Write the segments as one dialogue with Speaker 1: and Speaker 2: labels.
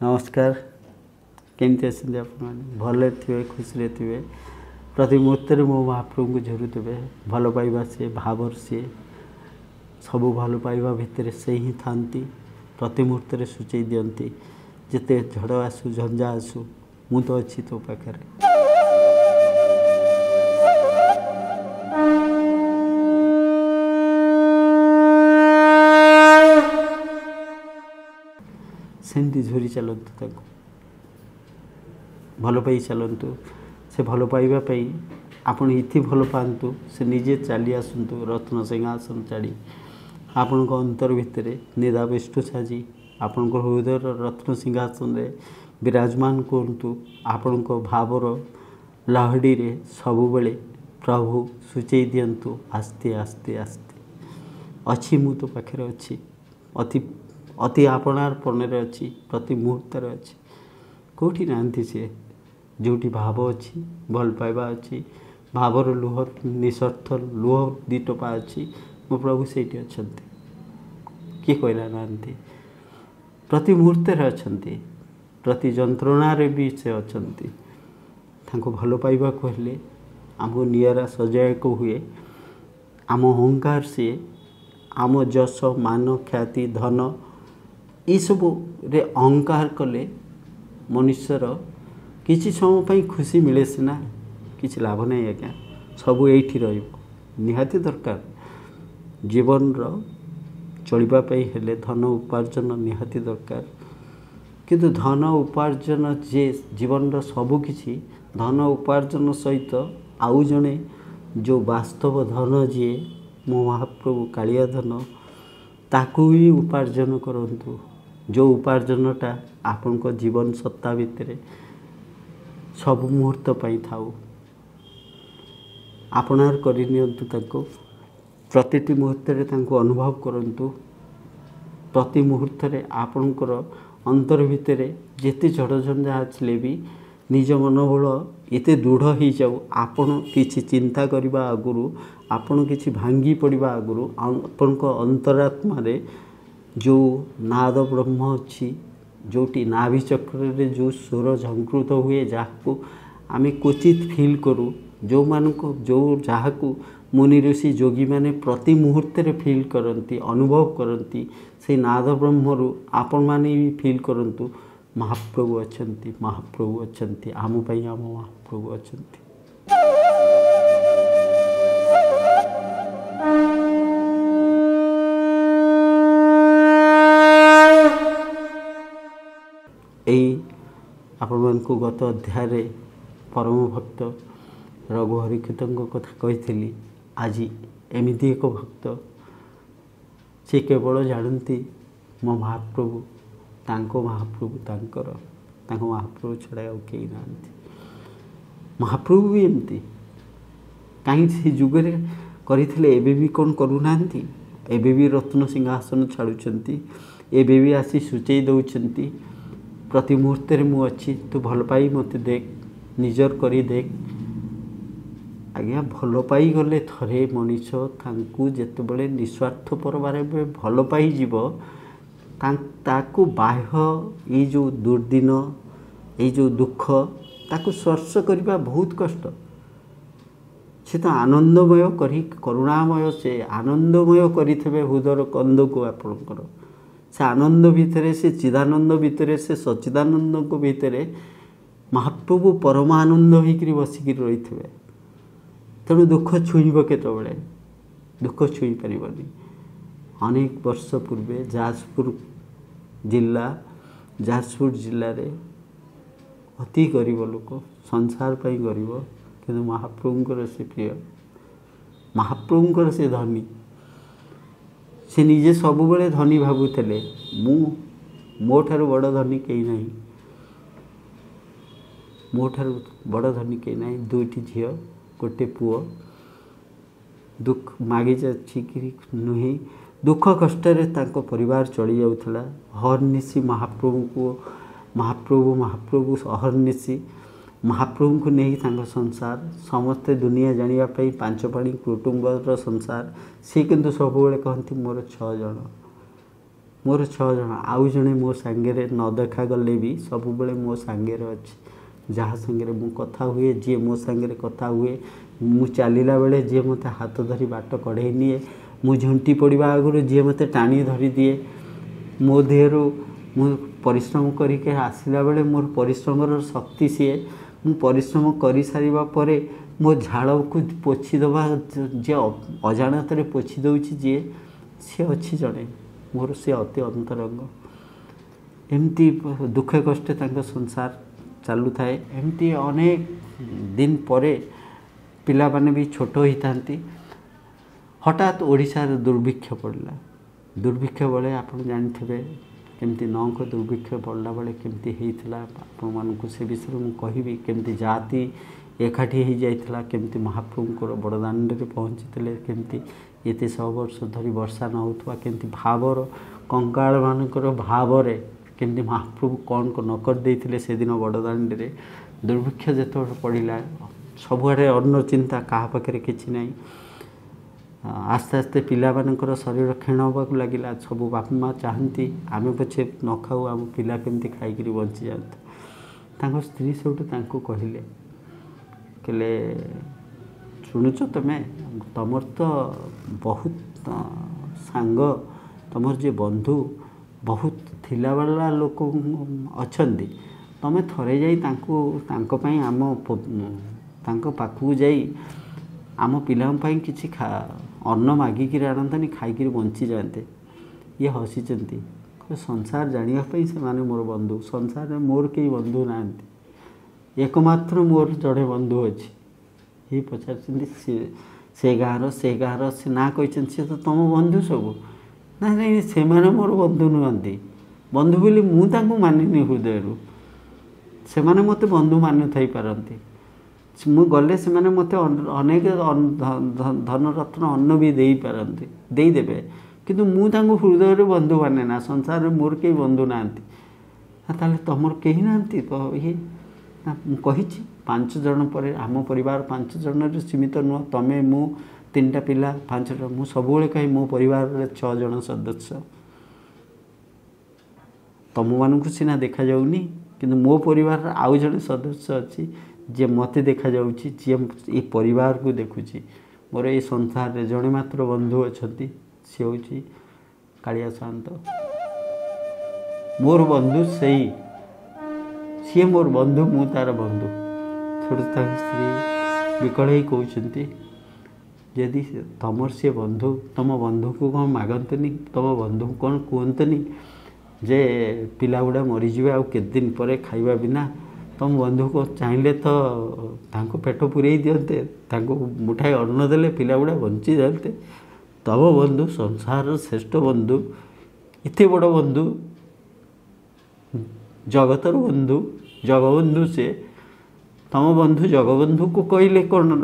Speaker 1: नमस्कार। केमती आसते आप भले थे खुशी थे प्रति मुहूर्त मो महाप्रभु को झुरुवे भल पाइबा सी भावर सी सबू भल पाइबा भितर से ही था प्रति मुहूर्त सूचई दियंती जिते झड़ आसू झंझा आसू मु तो अच्छी तो पाखे सेमती झुरी चलतु भल पाई चलतु से भल पाइबापी आपण इति भल पातु से निजे चली आसतु रत्न सिंहासन छाड़ी आपण अंतर भितर निदाविष्टु साजी आपण हृदय रत्न सिंहासन रे विराजमान करतु आपण भावर लहड़ी रे सबु बेले प्रभु सूचई दियंतु आस्ते आस्ते आस्ते अच्छी मु तो पाखे अच्छी अति अति आपणार पणे अच्छी प्रति मुहूर्त अच्छी कौटी ना सी जोटी भाव अच्छी भल पाइबा अच्छी भावर लुह निस्वार्थ लुह दीटोपा अच्छी मो प्रभु से अच्छा किए कहला ना प्रति मुहूर्त अच्छा प्रति जंत्रणा भी से अच्छा भल पाइबा कहले आमको निरा सजायक हुए आम अहंकार सी आम जश मान ख्याति धन ये सब रे अहंकार कले मनुष्यर किसी समय खुशी मिले सीना किसी लाभ नहीं आज्ञा सबू ये निहाती दरकार जीवन चलवाई हेले धन उपार्जन निहाती दरकार किंतु धन उपार्जन जे जीवन सबकि धन उपार्जन सहित आउ जड़े जो वास्तव धन जी मो महाप्रभु कालिया धन ताकू भी उपार्जन करंतु जो उपार्जनटा आपण को जीवन सत्ता भितर सब मुहूर्त पाई थाउ आपणार करनियंतु ताको प्रतिटी मुहूर्त रे ताको अनुभव करंतु प्रति मुहूर्त रे आपणकर अंतर भितर जेते झड़झंझा आछले भी निज मनोबल एते दृढ़ हो जाऊ आपण किछि चिंता करबा आगुरु आपण किछि भांगी पड़िबा आगुरु आपण को अंतरात्मा रे जो नाद ब्रह्म अच्छी जोटी नाभि चक्र रे जो स्वर झंकृत हुए जहाँ आम क्वचित फील करूँ जो मान को जो जहाँ मुनि ऋषि योगी मैंने प्रति मुहूर्त रे फील करती अनुभव करती से नाद ब्रह्मरु आपण माने भी फील करंतु महाप्रभु अच्छंती महाप्रभु अच्छंती आम पाई आम महाप्रभु अच्छंती। यही आपण को गत अध्याय परम भक्त रघुहरि कीर्तन कथा कही आज एमती एक भक्त से केवल जानती मो महाप्रभु तांको महाप्रभु तांकर तांको महाप्रभु छड़ा कई ना महाप्रभु भी एमती कहीं से जुगरे करते एबे भी कौन करूना एबे भी रत्न सिंहासन छाड़ुंट एबे भी आसी सूचई दौरान प्रति मुहूर्त मु अच्छी तू भल पाई मत देख निजर करी देख आज्ञा भल पाई गले थरे मनीष जितेबले निस्वार्थपर बारे भल पाई जीव ताकू बाह्य ये जो दुर्दिन ये जो दुख ताकू स्पर्श करने बहुत कष्ट से तो आनंदमय करी करुणामय से आनंदमय करें हृदय कंद को आपणकर से आनंद भितर से चिदानंद भितर से सच्चिदानंद को भितर महाप्रभु परमानंद होकर बसिक रही थे तेणु दुख छुईब केतबले दुख छुई पारिबनी। अनेक वर्ष पूर्वे जाजपुर जिले रे अति गरीब लोक संसार पाई गरीब किंतु महाप्रभुंकर से प्रिय महाप्रभुंकर से धनी से निजे सब बेले धनी भावुले मो ठारू बड़ धनी कहीं ना मो ठारू बड़ धनी कहीं ना दुईटी झील गोटे पुओ दुख मागी जाकि नुहे दुख कष्ट परिवार चली जाऊला हरनिशी महाप्रभु को महाप्रभु अहर्निशी महाप्रभु को नहीं संसार समस्ते दुनिया जानापी पांच पाणी कुटुंबर संसार सी किंतु सब कहती मोर 6 जन मोर 6 जन आउ जड़े मो सांगे न देखा गले भी सब बेले मो सांगे अच्छे जहाँ सांगे मु कथा हुए जी मो सांगे कथा हुए मु चलला बेले जी मत हाथ धरी बाट कढ़े निए मु झुंटी पड़ा आगु जी मत टाणी धरी दिए मो देहरु मु परिश्रम करके आसला बेले मोर परिश्रम शक्ति सी मु परिश्रम कर सारिबा परे मो झाड़ को पोछि दबा जे अजाणत पोछि दउछि जे सी अच्छी जड़े मोर से अति अंतरंग एमती दुख कष्ट तांको संसार चालू थाए एमती अनेक दिन परे पिला माने भी छोट होता हठात ओडिशा दुर्भिक्ष पड़ला दुर्भिक्ष बेले आप जानते केमती नौक दुर्भिक्ष पड़ला बेले केमती होता आपण मानक से विषय मुझे कहबी केमती जाति एकाठी हो जाइथिला केमती महाप्रभुंकर बड़दाण्ड में पहुँची केमती एते 100 वर्ष धरी वर्षा न होता केमती भावर कंकाल मानकर भावरे केमती महाप्रभु कौन को नकर देते से दिन बड़दाण्ड में दुर्भिक्ष जो पड़ा सबुआड़े अन्न चिंता क्या पाखे किसी ना आस्ते आस्ते पिला मानकर शरीर क्षीण होगा लगे सब बापा माँ चाहती आम पछे न खाऊ आम पिला केमती खाई बंची जाते स्त्री सब कहले कहले शुणुच तुम्हें तुमर तो बहुत सांग तुमर जे बंधु बहुत थिला वाला लोक अच्छा तुम थरे जाई आम पाखु जाई आम पिलांपाई किसी अन्न मागिकी आणतनी खाई बंची जाते ये हसीचंती संसार जानापी से माने मोर बंधु संसार में मोर कई बंधु ना एकमात्र मोर जड़े बंधु अच्छी ये पचार से गाँव से ना कही सी तो तुम बंधु सब ना नहीं से मोर बंधु नुहति बंधु बोली मुझे मानिनी हृदय से मत बंधु मान थी पारती मु गले से मत अनेक धन रत्न अन्न भी दे पारती देदेवे किंतु मुझे हृदय बंधु माने ना संसार में मोर कई बंधु ना तुम कहीं ना तो ये कही 5 जन पर आम परिवार 5 जन सीमित नुह तमें मु 3टा पिला 5 जन मु सब कही मो परिवार 6 जन सदस्य तुम मानक सीना देखा जाऊनी किंतु मो परिवार आउ जन सदस्य अच्छी जे मत देखा जाऊँची जी ये परिवार को देखुची मोर ये संसार रे जड़े मात्र बंधु अच्छा सी हूँ कालिया शांत मोर बंधु से सी मोर बंधु मु तार बंधु छोड़ स्त्री विकल ही कहते यदि तुम सी बंधु तुम बंधु को कौन मागतनी तुम बंधु कौन कहतनी जे पिला गुड़ा मरीजे आ दिन पर खाइबा बिना तुम बंधु को चाहिए तो पेट पूरे दिंते मुठाए अन्न देले पिला गुड़ा बंची जाते तब बंधु संसार श्रेष्ठ बंधु इतने बड़ बंधु जगतर बंधु जगबंधु से तुम बंधु जगबंधु को कहले कौन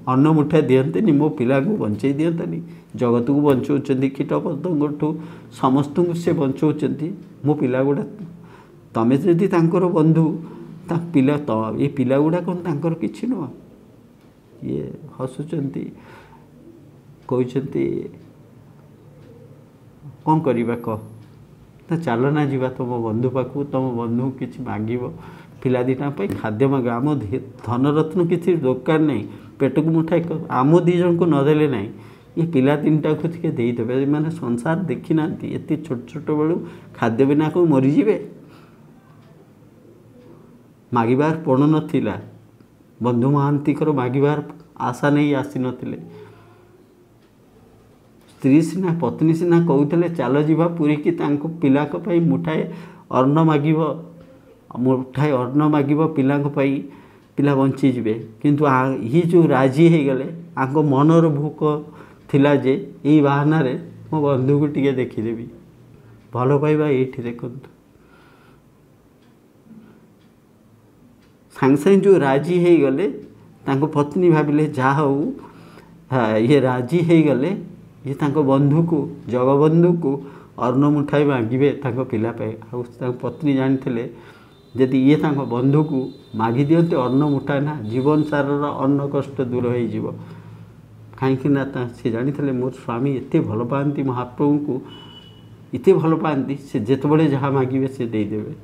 Speaker 1: अन्न मुठा दियंते मो पिला को बंचे दियंतनी जगत को बचाऊँ कीट पतंगठू समस्त से बचाऊँ मो पिला गुड़ा तमें जदि बंधु पिला तो ये पिला गुड़ा कौन तांकर किछि नुह ये हसुचंती कहते कौन करवा कह चल ना जीवा तुम बंधु पाखु तुम बंधु किसी मांग पिला दीटा खाद्य मांग आम धन रत्न किसी दरकार नहीं पेट को मुठाए आम 2 जन को नदेले ना ये पिला 3टा को टे देदेवे मैंने संसार देखी ना ये छोट छोट बेलू खाद्य बिना को मरीजे मागिबार पड़ नाला बंधु महांती मागिबार आशा नहीं आसी नथिले स्त्री सीना पत्नी सीना कहते चल जीवा पूरी की पिला मुठाए अन्न मागिब मुठाए अन्न मागिब पिला पिला बंची जीवे किंतु ये जो राजी हो गले आंक मनर भूक थिला जे यही बाहाना रे मो बंधु को टिके देखीदेवी भल पाइबा ये देखु सांग सांग जो राजी हो गले पत्नी भाविले जा हो ये राजी हो गले ये बंधु को जगबंधु को अन्न मुठाई मागे पिला पत्नी जानी यदि ये बंधु को मागी दियंते अन्न मुठाए ना जीवन सारर अन्न कष्ट दूर हो कहीं सी जानी मोर स्वामी एत भल पाती महाप्रभु को इतने भल पाती से जितेबाला जहाँ मागे से देदेवे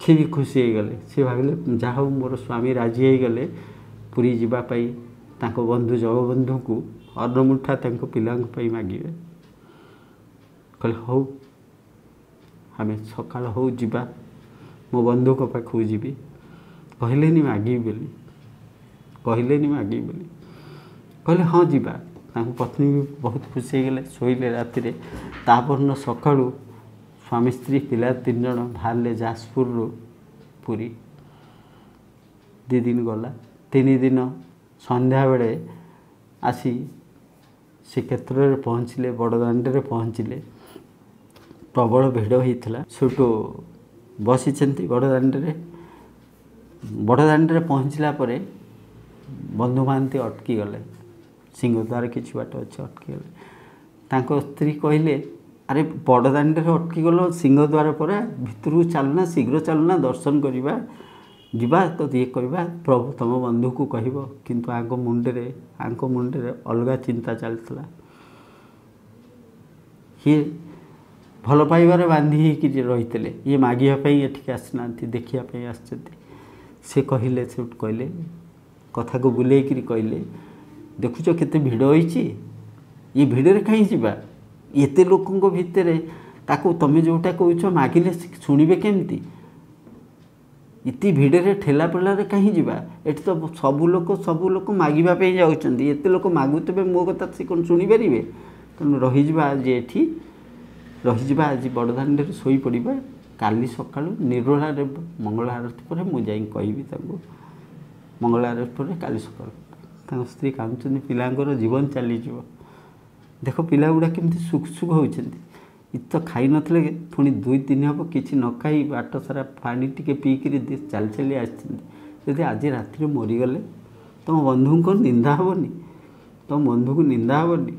Speaker 1: सी भी खुशी हो गले सी भाविले जहाँ मोर स्वामी राजी हो गले पुरी जावाई बंधु जगबंधु को अन्नमुठा पिला मागे कहले हौ आम सका हो जा मो बंधु पाखक जी कहले मागे बोली कहले मागे बोली कहले हाँ जीवा पत्नी भी बहुत खुशी हो गले शोले राति तापर सका स्वामी स्त्री पिला 3 जन बाहर जाजपुर पुरी 2 दिन गला 3 दिन संध्या बेले आसी श्रीक्षेत्र में पहुँचले बड़दाण्ड पहुँचले प्रबल भिड़ होता सेठू बसी बड़दाण्ड पहुँचला बंधु महांती अटकी गले सिंहद्वार किसी बाट अच्छे अटकी गले स्त्री कहले अरे बड़दाण्ड अटकी गल सिंहद्वार पर भितर चलना शीघ्र चलना दर्शन करवा जीवा तो ये कहवा प्रभु तुम बंधु को कह किंतु आंक मुंडे अलग चिंता चलता ये भल पाइबार बांधी रही ये मागियापाई एठिक आसना देखापी आस से कहले से कहले कथा को बुले कहले देखुच केते भिड़ होइछि ये भिड़े कहीं जावा एते लोकों भितर ताको तमे जोटा कहछ मागिले शुणिबे केमती इति भिड़े ठेला पेलारे कहीं जावा एठी तो सब लोक मागिबा पे जाउछंती एते लोक मागुतबे मो कथा से कोन शुणी परिबे तेणु रहीजा आज एठी रहीजा आज बड़दाण्ड शोई पड़िबा काली सकाळु निर्मला मंगल आरती पर मु जाई कहबी ताको मंगल आरती पर काली सकाळु स्त्री कांचुनी पिलांकर जीवन चली जीव देख पिला गुड़ा केमती सुख सुख होचंती इत खाई नथले पुणी 2-3 हम किसी न खाई बाट सारा पानी टिके पीकरी चल चली आदि आज राति मरीगले तुम बंधु को निंदा हेनी तुम बंधु को निंदा हेनी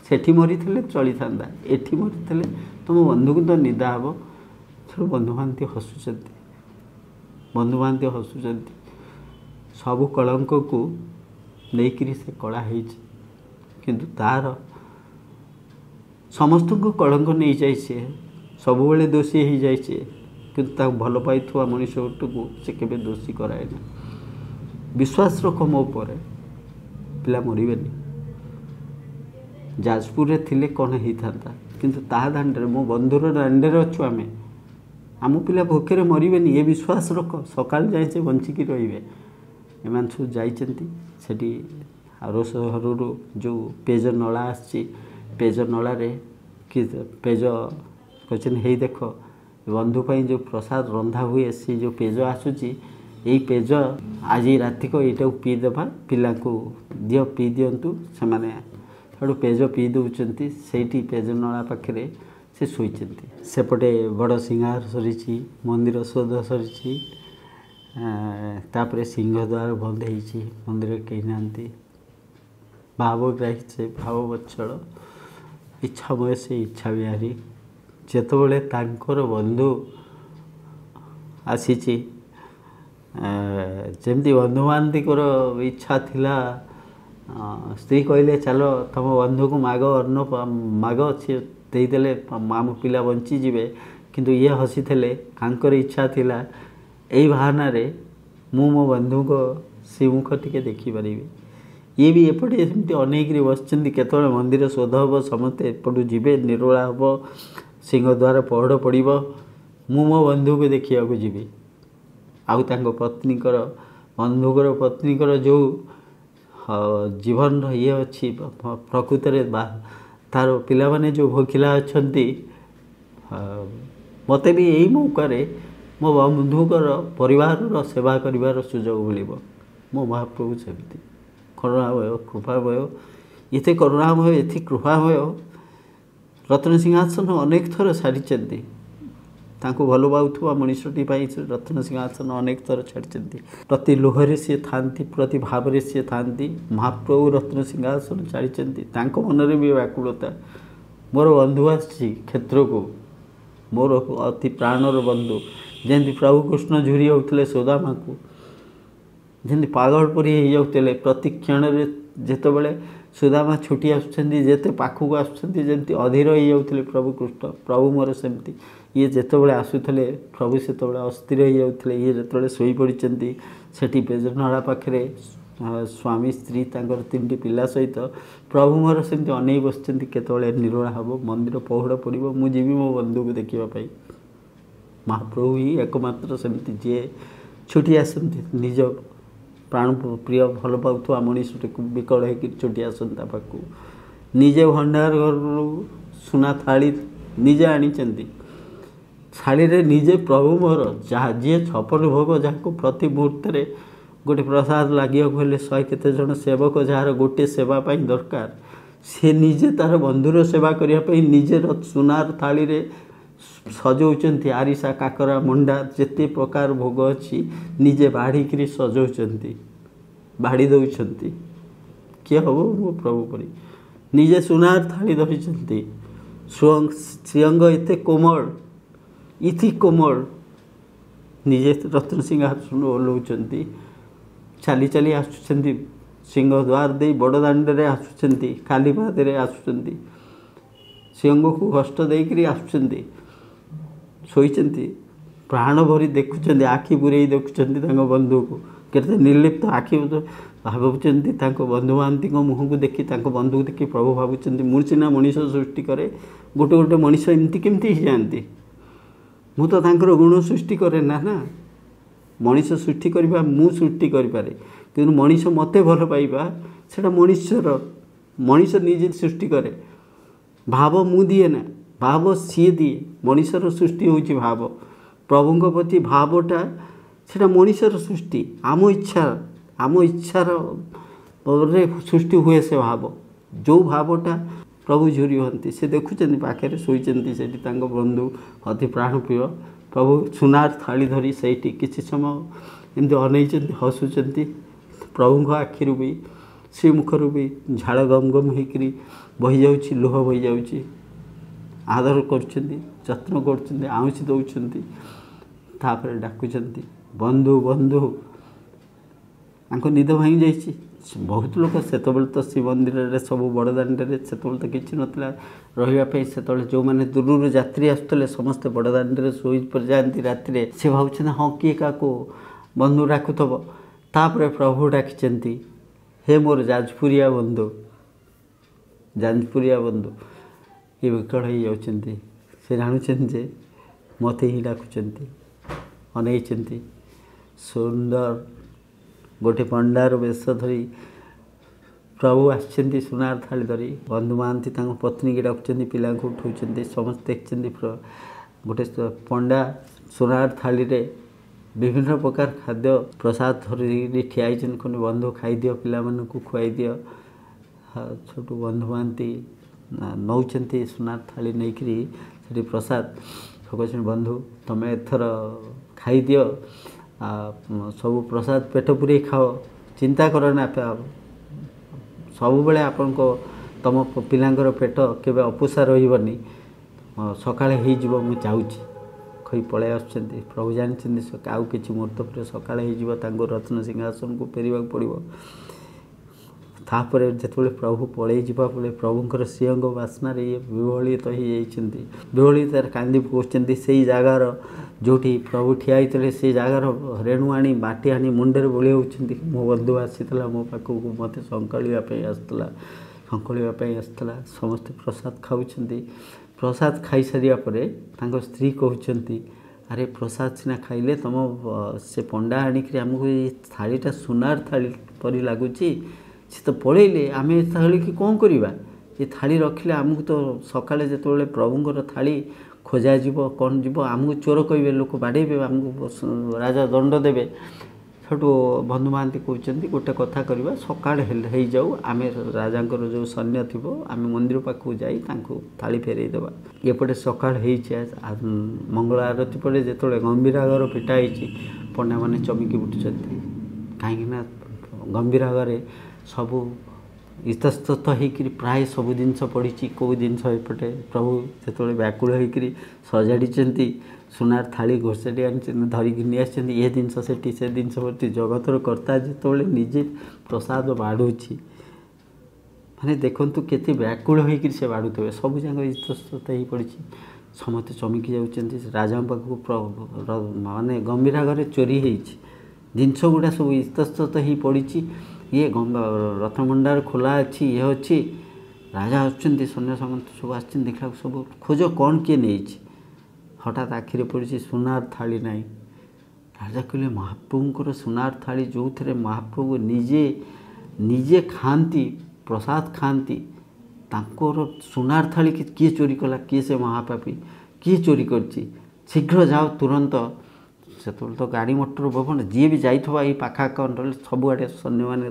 Speaker 1: सेठी मरी थे चली था एठी मरी थे तुम बंधु को तो निंदा हे से बंधु महांती हसुचंती बंधु महांती हसुचंती सबु कलंक को लेकिन से कला है किंतु तार समस्त को कलंक नहीं जाए सब बेले दोषी हो जाए किंतु भल पाई मनीष को से केबे दोषी कराए ना विश्वास रख मो पर पिला मरबेनी जाजपुर थे कौन होता किंतु ता दाण्ड मो बंधुर दाण्डे अच्छु आम आम पिला भोके मरबेनी ये विश्वास रख सका जाए से बंचिकी रे एम सब जाती रोष घर जो पेज नला पेज नलारे कि पेज कहते हे देख बंधु पाई जो प्रसाद रंधा हुए सी जो पेज आसूची यही पेज आज रात को यहाँ पीदेवा पिला को दियो पी दिंतु से मैंने पेज पी दौरान से पेज नला पाखे से शोचती सेपटे बड़ सिंगार सरी मंदिर शोध सरी तापर सिंहद्वार बंद हो मंदिर कहीं ना भावग्राही से भाववत्सल इच्छामय से इच्छा बिहारी जेतबले तांकर बंधु आसी जमती बंधु महांती इच्छा थिला स्त्री कहले चलो तुम बंधु को माग अन्न माग सी देदेले आम पिला बंची जीवे किंतु ये हसी थे आंकर इच्छा थिला यही बहाना रे मो बंधु को श्रीमुख टिके देखिपारि ये भी एपटे सेमती अनेक बसचंदी केतବେଳେ मंदिर शोध हम समस्ते एपटू जीवे निर्मला हम सिंहद्वार पहड़ पड़ो मु मो बंधु को देखा जी आउ पत्नीकर बंधुकर पत्नीकर जो जीवन ये अच्छी प्रकृत तार पिला माने जो भोकिला अच्छा मत भी यही मौके मो बंधुकर परिवार सेवा कर सुजोग मिल मो महाप्रभु सेमती करुणामय कृपामय ये करुणामय ये कृपामय रत्न सिंहासन अनेक थर सारी भल पाऊा मनीषटी रत्न सिंहासन अनेक थर छाड़ी प्रति लोहरे सी था प्रति भाव सी था महाप्रभु रत्न सिंहासन छाड़ी मन में भी व्याकुलता मोर बंधु क्षेत्र को मोर अति प्राणर बंधु जमी प्रभु कृष्ण झुरी होते सुदामा को जमी पागल परी हो जाते प्रति क्षण जिते बड़े सुदामा छुटी आसुछंती जेते पाखକୁ आसुछंती जेंती अधीर हो जाउतले प्रभु कृष्ण प्रभु मोर सेमती ये जेतेबेले आसुथले प्रभु सेतेबेले अस्थिर हो जाउतले ये जेतेबेले सोई पड़िचंती सेठी बेजनहड़ा पाखरे स्वामी स्त्री तांकर 3टी पिला सहित प्रभु मोर सेमती अनै बसचंती केतेबेले निरोळा हबो मंदिर पहुड़ पड़िबो मु जीवी मो बंधु को देखिबा पई महाप्रभु ही एकमात्र सेमती जे छुटी आसंती निज प्राण प्रिय भल पाउथुआ मनीषटी विकल होकर छुटी आसंता पाखु निजे भंडार घर सुना थाली निजे आनीचंती थाली रे निजे प्रभु मोर जहाँ जी छपन भोग जहाँ प्रति मुहूर्त रे गोटे प्रसाद लगे 100 केते जन सेवक जार गोटे सेवा पाई दरकार से निजे तार बंधुर सेवा करने निजे सुनार थाली रे सजौचंती आरिसा काकरा मंडा जेते प्रकार भोग अच्छी निजे बाढ़ी सजौचंती बाड़ी दौचंती किए हम मो प्रभु परी निजे सुनार थाली धरिचंती श्रीअंग एते कोमल इति कोमल निजे रत्न सिंहासन ओह्लौचंती चली चली आसुचंती सिंह द्वार दे बड़ दांडे आसुचंती खाली पादे आसुचंती सिंह को कष्ट देकर आसुचंती शोचंती प्राण भरी देखुं आखि बुरे देखुं बंधु को केते निर्लिप्त आखि भावुंट बंधु महांती मुह को देखी बंधु को देखी प्रभु भावुं मुर्चिना मनीष सृष्टि करे गोटे गोटे मनीष एमती केमती जाती मु तो तांकर गुण सृष्टि करे ना ना मनीष सृष्टि करवा मु सृष्टि करें कि मनीष मते भल पाइबा सेटा मनीषर मनीष निजे सृष्टि करे भाव मु दिए ना भाव सी दिए मनीषर सृष्टि होची भाव प्रभु प्रति भावटा सेटा मनीषर सृष्टि आम इच्छार सृष्टि हुए से भाव जो भावटा प्रभु झुरी हंती से देखुं पाखे शोचंती से बंधु अति प्राण प्रिय प्रभु सुनार थाली धरी से किसी समय एमती अनैचंती हसुचंती प्रभु आखिरु भी श्रीमुखर भी झाड़ गम गम होकर बही जाऊँगी लुह बही जाऊँगी आदर करत्न कर आउँसी दौरान तापर डाकुचंती बंधु बंधु आंको निद भांगी जाइए बहुत लोग से तो श्री मंदिर सब बड़ दाण्डे से तो किसी नाला रही से जो मैंने दूर यात्री आसुले समस्ते बड़ दाण्डे शोई पर जाती राति से भावुं हाँ किए क्या बंधु डाकुथब तापर प्रभु डाकी हे मोर जाजपुरिया बंधु ये विकल हो जाती से जानते मत ही डाकुंट अनैचंती सुंदर गोटे पंडार वेश धरी प्रभु आसछंती सुनार थाली धरी बंधु महांती पत्नी की डाकुंट पिला उठाऊँ समस्त देखते गोटे पंडा सुनार थाली रे विभिन्न प्रकार खाद्य प्रसाद धरी ठियाई खंडे बंधु खाई दियो पिला को खुआई दियो छोटू बंधु महांती नौचंती सुनार थाली नहीं करी प्रसाद कहते बंधु तुम्हें एथर खाई दियो सब प्रसाद पेट पूरे खाओ चिंता कर ना सब बेले आपण को तुम पिलांकर पेट केबे अपुषा रही सकाळे हो मु चाहूँगी कही पलै आसुचंती प्रभु जानते आउ कि मुहूर्त पर सकाळे हो रत्न सिंहासन को फेरवा पड़ो तापर जो प्रभु पलि जावा प्रभुंर सिंह बास्ना ये विहलित होती विहलितार कांदी पकाउछंती से जगार जोटी प्रभु ठिया से जगार रेणु आनी माटी आनी मुंडे बोली होती मो बंधु आसीला मो पाखक मत संकाड़ापी आसला समस्ते प्रसाद खाऊँगी प्रसाद खाई सारापर स्त्री कहते अरे प्रसाद सीना खाइले तुम से पंडा आणिक आमको ये थालीटा सुनार थाली परी लगुच सी तो पलैले आम थाली कि कौन करवा ये थाली रखिले आमको तो सकाले जो प्रभुंर थाली खोजा जीव कौन जीव आमको चोर कहे लोक बाड़े आमको राजा दंड देवे छोटू बंधु महांती कहते गोटे कथा करवा सकाल हो जाऊ आम राजा जो सैन्य थी आम मंदिर पाखक जाई थाली फेरईदेवा एपटे सकाल मंगल आरती पर जो गंभीरागर पिटाई पंडा मैंने चमकी उठुं कहीं गंभीरागर सबू इतस्तत होकर प्राय सब जिनस पड़ी कौ जिनस एपटे प्रभु जो व्याकुल होकर सजाड़ी सुनार थाली घोषाटी आनी धरिकी नहीं आसछंती ये जिनस से जिनस प्रति जगतर कर्ता जो निजे प्रसाद बाढ़ुची ମାନେ ଦେଖନ୍ତୁ କେତେ ବ୍ୟାକୁଳ ହୋଇକରି ସେ ବାଡ଼ୁଥିବେ, ସବୁଯାକ ଇତସ୍ତତ ହେଇ ପଡ଼ିଛି। ସମସ୍ତେ ଚମକି ଯାଉଛନ୍ତି। ରାଜାଙ୍କ ପାଖକୁ ମାନେ ଗମ୍ଭୀରା ଘରେ ଚୋରି ହେଇଛି, ଜିନିଷ ଗୁଡ଼ା ସବୁ ଇତସ୍ତତ ହେଇ ପଡ଼ିଛି। ଇଏ ରତ୍ନଭଣ୍ଡାର ଖୋଲା ଅଛି, ଇଏ ଅଛି। ରାଜା ଆସୁଛନ୍ତି, ସୈନ୍ୟ ସାମନ୍ତ ସବୁ ଆସିଛନ୍ତି, ଦେଖିବାକୁ ସବୁ ଖୋଜ କ'ଣ କିଏ ନେଇଛି। ହଠାତ୍ ଆଖିରେ ପଡ଼ିଛି ସୁନାର ଥାଳି ନାହିଁ। ରାଜା କହିଲେ ମହାପ୍ରଭୁଙ୍କର ସୁନାର ଥାଳି, ଯେଉଁଥିରେ ମହାପ୍ରଭୁ ନିଜେ ଖାଆନ୍ତି, ପ୍ରସାଦ ଖାଆନ୍ତି, ତାଙ୍କର ସୁନାର ଥାଳି କିଏ ଚୋରି କଲା? କିଏ ସେ ମହାପାପୀ? କିଏ ଚୋରି କରିଛି? ଶୀଘ୍ର ଯାଅ ତୁରନ୍ତ। ସେତେବେଳେ ତ ଗାଡ଼ି ମଟର ଭବନ, ଯିଏ ବି ଯାଇଥିବ ଏଇ ପାଖାଆଖ ଅଞ୍ଚଳରେ ସବୁଆଡ଼େ ସୈନ୍ୟମାନେ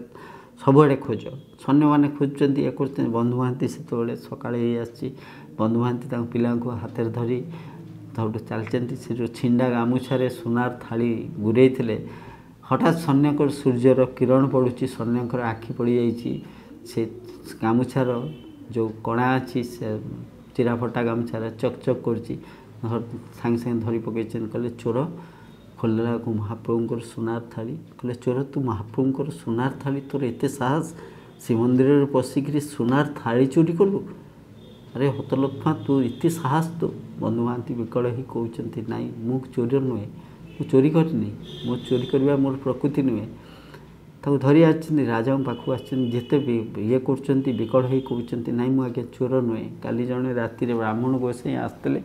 Speaker 1: ସବୁଆଡ଼େ ଖୋଜ। ସୈନ୍ୟମାନେ ଖୋଜୁଛନ୍ତି, ଇଏ କରୁଛନ୍ତି। ବନ୍ଧୁ ମହାନ୍ତି ସେତେବେଳେ ସକାଳେ ହେଇ ଆସିଛି। ବନ୍ଧୁ ମହାନ୍ତି ତାଙ୍କ ପିଲାଙ୍କୁ ହାତରେ ଧରି ସବୁଠୁ ଚାଲିଛନ୍ତି। ସେ ଯେଉଁ ଛିଣ୍ଡା ଗାମୁଛାରେ ସୁନାର ଥାଳି ଗୁରେଇଥିଲେ, ହଠାତ୍ ସୈନ୍ୟଙ୍କର ସୂର୍ଯ୍ୟର କିରଣ ପଡ଼ୁଛି, ସୈନ୍ୟଙ୍କର ଆଖି ପଡ଼ିଯାଇଛି। ସେ ଗାମୁଛାର ଯେଉଁ କଣା ଅଛି, ସେ ଚିରାଫଟା ଗାମୁଛାରେ ଚକ୍ ଚକ୍ କରୁଛି। ସାଙ୍ଗେ ସାଙ୍ଗେ ଧରି ପକାଇଛନ୍ତି। କହିଲେ ଚୋର। ଖୋଲିଦେଲାକୁ ମହାପ୍ରଭୁଙ୍କର ସୁନାର ଥାଳି। କହିଲେ ଚୋର, ତୁ ମହାପ୍ରଭୁଙ୍କର ସୁନାର ଥାଳି, ତୋର ଏତେ ସାହସ, ଶ୍ରୀମନ୍ଦିରରେ ପଶିକିରି ସୁନାର ଥାଳି ଚୋରି କଲୁ? ଆରେ ହତଲୋକମା, ତୁ ଏତେ ସାହସ ତୁ? ବନ୍ଧୁ ମହାନ୍ତି ବିକଳ ହେଇ କହୁଛନ୍ତି, ନାଇଁ ମୁଁ ଚୋର ନୁହେଁ, ମୁଁ ଚୋରି କରିନି, ମୋ ଚୋରି କରିବା ମୋର ପ୍ରକୃତି ନୁହେଁ। ତାକୁ ଧରି ଆସିଛନ୍ତି, ରାଜାଙ୍କ ପାଖକୁ ଆସିଛନ୍ତି। ଯେତେ ଇଏ କରୁଛନ୍ତି, ବିକଳ ହେଇ କହୁଛନ୍ତି, ନାଇଁ ମୁଁ ଆଜ୍ଞା ଚୋର ନୁହେଁ। କାଲି ଜଣେ ରାତିରେ ବ୍ରାହ୍ମଣ ଗୋସାଇଁ ଆସିଥିଲେ,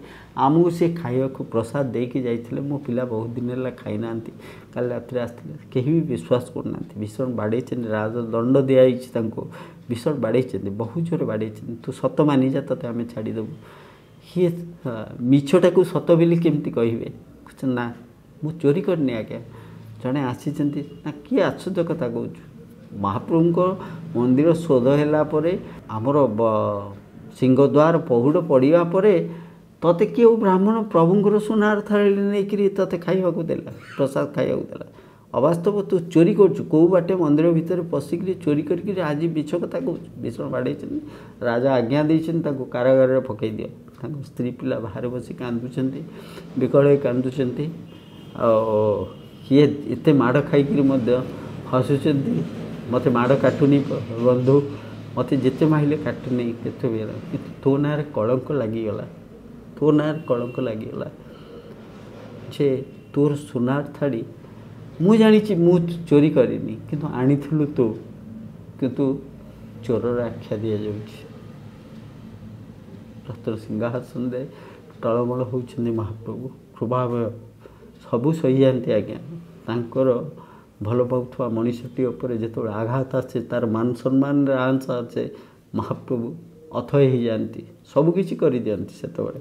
Speaker 1: ଆମକୁ ସେ ଖାଇବାକୁ ପ୍ରସାଦ ଦେଇକି ଯାଇଥିଲେ। ମୋ ପିଲା ବହୁତ ଦିନ ହେଲା ଖାଇନାହାନ୍ତି, କାଲି ରାତିରେ ଆସିଥିଲେ। କେହି ବି ବିଶ୍ୱାସ କରୁନାହାନ୍ତି। ଭୀଷଣ ବାଡ଼େଇଛନ୍ତି, ରାଜ ଦଣ୍ଡ ଦିଆହେଇଛି ତାଙ୍କୁ। ଭୀଷଣ ବାଡ଼େଇଛନ୍ତି, ବହୁତ ଜୋରେ ବାଡ଼େଇଛନ୍ତି। ତୁ ସତ ମାନିଯା, ତତେ ଆମେ ଛାଡ଼ିଦେବୁ। କିଏ ମିଛଟାକୁ ସତ ବୋଲି କେମିତି କହିବେ? ନା ମୁଁ ଚୋରି କରିନି ଆଜ୍ଞା। ଜଣେ ଆସିଛନ୍ତି, ନା କିଏ ଆଶ୍ଚର୍ଯ୍ୟ କଥା କହୁଛୁ? ମହାପ୍ରଭୁଙ୍କ ମନ୍ଦିର ଶୋଧ ହେଲା ପରେ, ଆମର ସିଂହଦ୍ୱାର ପହୁଡ଼ ପଡ଼ିବା ପରେ ତତେ କିଏ ବ୍ରାହ୍ମଣ ପ୍ରଭୁଙ୍କର ସୁନାର ଥାଳି ନେଇକରି ତତେ ଖାଇବାକୁ ଦେଲା, ପ୍ରସାଦ ଖାଇବାକୁ ଦେଲା? ଅବାସ୍ତବ, ତୁ ଚୋରି କରୁଛୁ। କେଉଁ ବାଟେ ମନ୍ଦିର ଭିତରେ ପଶିକିରି ଚୋରି କରିକିରି ଆଜି ମିଛ କଥା କହୁଛୁ। ଭୀଷଣ ବାଡ଼େଇଛନ୍ତି। ରାଜା ଆଜ୍ଞା ଦେଇଛନ୍ତି, ତାଙ୍କୁ କାରାଗାରରେ ପକାଇ ଦିଅ। ତାଙ୍କ ସ୍ତ୍ରୀ ପିଲା ବାହାରେ ବସି କାନ୍ଦୁଛନ୍ତି, ବିକଳ ହେଇ କାନ୍ଦୁଛନ୍ତି। ଆଉ କିଏ ଏତେ ମାଡ଼ ଖାଇକିରି ମଧ୍ୟ ହସୁଛନ୍ତି। ମୋତେ ମାଡ଼ କାଟୁନି ବନ୍ଧୁ, ମୋତେ ଯେତେ ମାଇଲେ କାଟୁନି, କେତେ ବେଳ, କିନ୍ତୁ ତୋ ନାଁରେ କଳଙ୍କ ଲାଗିଗଲା, ତୋ ନାଁରେ କଳଙ୍କ ଲାଗିଗଲା। ଯେ ତୋର ସୁନାର ଥାଳି, ମୁଁ ଜାଣିଛି ମୁଁ ଚୋରି କରିନି, କିନ୍ତୁ ଆଣିଥିଲୁ ତୁ, କିନ୍ତୁ ଚୋରର ଆଖ୍ୟା ଦିଆଯାଉଛି। ରତ୍ନ ସିଂହାସନରେ ଟଳମଳ ହେଉଛନ୍ତି ମହାପ୍ରଭୁ। ପ୍ରଭାବ ସବୁ ସହିଯାଆନ୍ତି ଆଜ୍ଞା। ତାଙ୍କର ଭଲ ପାଉଥିବା ମଣିଷଟି ଉପରେ ଯେତେବେଳେ ଆଘାତ ଆସେ, ତା'ର ମାନ ସମ୍ମାନରେ ଆଂଶ ଆସେ, ମହାପ୍ରଭୁ ଅଥୟ ହେଇଯାଆନ୍ତି, ସବୁକିଛି କରିଦିଅନ୍ତି। ସେତେବେଳେ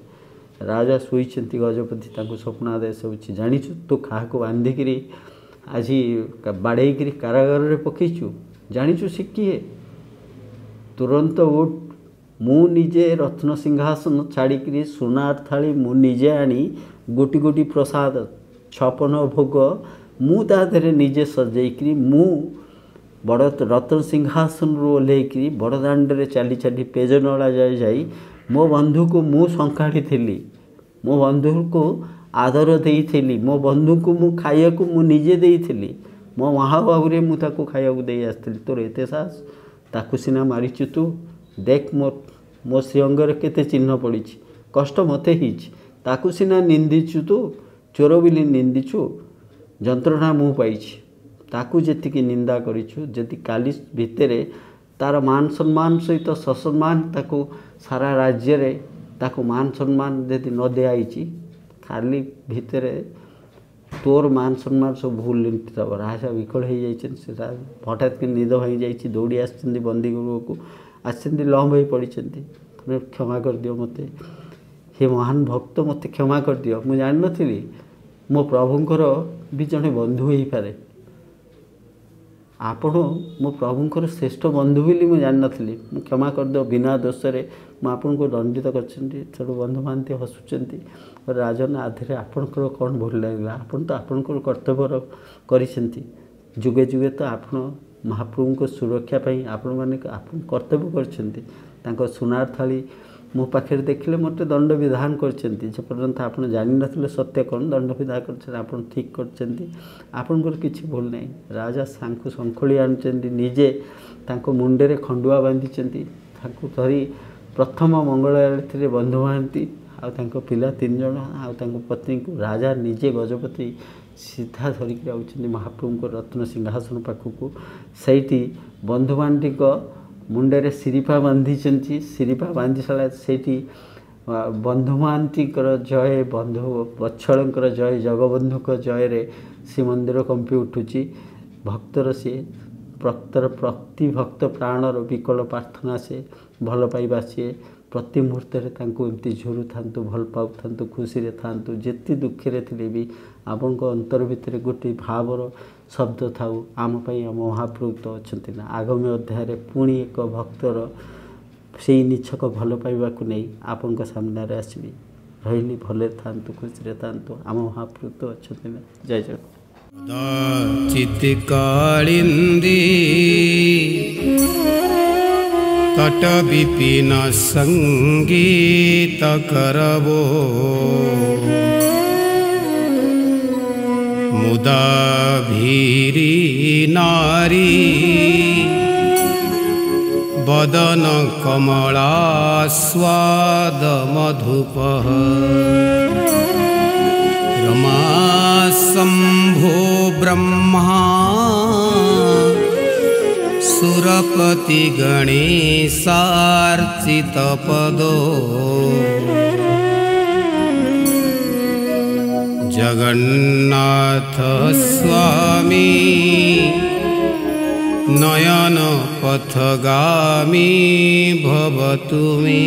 Speaker 1: ରାଜା ଶୋଇଛନ୍ତି, ଗଜପତି ତାଙ୍କୁ ସ୍ୱପ୍ନାଦେଶ ହେଉଛି, ଜାଣିଛୁ ତୁ କାହାକୁ ବାନ୍ଧିକିରି ଆଜି ବାଡ଼େଇକିରି କାରାଗାରରେ ପକାଇଛୁ? ଜାଣିଛୁ ସେ କିଏ? ତୁରନ୍ତ ଉଠ। ମୁଁ ନିଜେ ରତ୍ନ ସିଂହାସନ ଛାଡ଼ିକିରି ସୁନାର ଥାଳି ମୁଁ ନିଜେ ଆଣି ଗୋଟି ଗୋଟି ପ୍ରସାଦ 56 ଭୋଗ ମୁଁ ତା ଦେହରେ ନିଜେ ସଜେଇକିରି, ମୁଁ ବଡ଼ ରତ୍ନ ସିଂହାସନରୁ ଓହ୍ଲେଇକିରି ବଡ଼ଦାଣ୍ଡରେ ଚାଲି ଚାଲି ପେଜନଳା ଯାଇ ମୋ ବନ୍ଧୁକୁ ମୁଁ ସଂକାଢ଼ିଥିଲି, ମୋ ବନ୍ଧୁକୁ ଆଦର ଦେଇଥିଲି, ମୋ ବନ୍ଧୁକୁ ମୁଁ ଖାଇବାକୁ ମୁଁ ନିଜେ ଦେଇଥିଲି, ମୋ ମହାବାବୁରେ ମୁଁ ତାକୁ ଖାଇବାକୁ ଦେଇ ଆସିଥିଲି। ତୋର ଏତେ ସାହସ? ତାକୁ ସିନା ମାରିଛୁ ତୁ। ଦେଖ ମୋ ଶ୍ରୀଅଙ୍ଗରେ କେତେ ଚିହ୍ନ ପଡ଼ିଛି, କଷ୍ଟ ମୋତେ ହେଇଛି। ତାକୁ ସିନା ନିନ୍ଦିଛୁ ତୁ, ଚୋର ବୋଲି ନିନ୍ଦିଛୁ, ଯନ୍ତ୍ରଣା ମୁଁ ପାଇଛି। ତାକୁ ଯେତିକି ନିନ୍ଦା କରିଛୁ, ଯଦି କାଲି ଭିତରେ ତା'ର ମାନ ସମ୍ମାନ ସହିତ ସସମ୍ମାନ, ତାକୁ ସାରା ରାଜ୍ୟରେ ତାକୁ ମାନ ସମ୍ମାନ ଯଦି ନ ଦିଆହେଇଛି, କାଲି ଭିତରେ ତୋର ମାନ ସମ୍ମାନ ସବୁ ଭୁଲ ଲୁଣ୍ଠିତ ହେବ। ରାଜା ବିକଳ ହେଇଯାଇଛନ୍ତି। ସେଟା ହଠାତ୍ କି ନିଦ ଭାଙ୍ଗିଯାଇଛି, ଦୌଡ଼ି ଆସିଛନ୍ତି ବନ୍ଦୀଗୃହକୁ, ଆସିଛନ୍ତି, ଲମ୍ବ ହେଇ ପଡ଼ିଛନ୍ତି। କ୍ଷମା କରିଦିଅ ମୋତେ, ହେ ମହାନ ଭକ୍ତ, ମୋତେ କ୍ଷମା କରିଦିଅ। ମୁଁ ଜାଣିନଥିଲି ମୋ ପ୍ରଭୁଙ୍କର ବି ଜଣେ ବନ୍ଧୁ ହେଇପାରେ। ଆପଣ ମୋ ପ୍ରଭୁଙ୍କର ଶ୍ରେଷ୍ଠ ବନ୍ଧୁ ବୋଲି ମୁଁ ଜାଣିନଥିଲି। ମୁଁ କ୍ଷମା କରିଦିଅ, ବିନା ଦୋଷରେ ମୁଁ ଆପଣଙ୍କୁ ଦଣ୍ଡିତ କରିଛନ୍ତି। ସେଠୁ ବନ୍ଧୁ ମହାନ୍ତି ହସୁଛନ୍ତି। ରାଜନ ଆଧିରେ ଆପଣଙ୍କର କ'ଣ ଭଲ ଲାଗିଲା? ଆପଣ ତ ଆପଣଙ୍କର କର୍ତ୍ତବ୍ୟ କରିଛନ୍ତି। ଯୁଗେ ଯୁଗେ ତ ଆପଣ ମହାପ୍ରଭୁଙ୍କ ସୁରକ୍ଷା ପାଇଁ ଆପଣମାନେ ଆପଣ କର୍ତ୍ତବ୍ୟ କରିଛନ୍ତି। ତାଙ୍କ ସୁନାର ଥାଳି मो पाखे देखिले मत दंड विधान करपर्यंत आप जान नथिले सत्य कौन दंड विधान कर आप ठीक कर किसी भूल नहीं। राजा सांखु शंखोली आनी निजे मुंडे खंडुआ बांधी धरी प्रथम मंगल आरती बंधु महांती आउ पिला 3 जन आउ पत्नी को राजा निजे गजपति सीधा धरिक आउछन्ती महाप्रभु को रत्न सिंहासन पाखक सही बंधु महांती मुंडे सिरिपा बांधी सिरिपा बांधी सारा से बंधु महांती जय बंधु बत्सलंकर जय जगबंधुक जय रे श्रीमंदिर कंपी उठुची भक्तर सी प्रति भक्त प्राणर विकल प्रार्थना से भल पाइबा सी प्रति मुहूर्त एमती झुरु था भल पाऊ था खुशी था जिते दुखे थे भी आपण अंतर भितर गोटे भावर शब्द थाऊ आम आम महाप्रभु तो अच्छा ना आगामी अध्याय पुणी एक भक्तर से निछक भल पाइबा को नहीं आपण सामने आसबि रही भले था खुशी था आम महाप्रभु तो अच्छा ना। जय जगन्नाथ।
Speaker 2: चित कालिंदी तट विपिन संगीत करबो मुदा भीरी नारी बदन कमला स्वाद मधुप रमा शंभो ब्रह्मा सुरपति गणेशार्चित पदो जगन्नाथ स्वामी नयन पथगामी भवतु मे।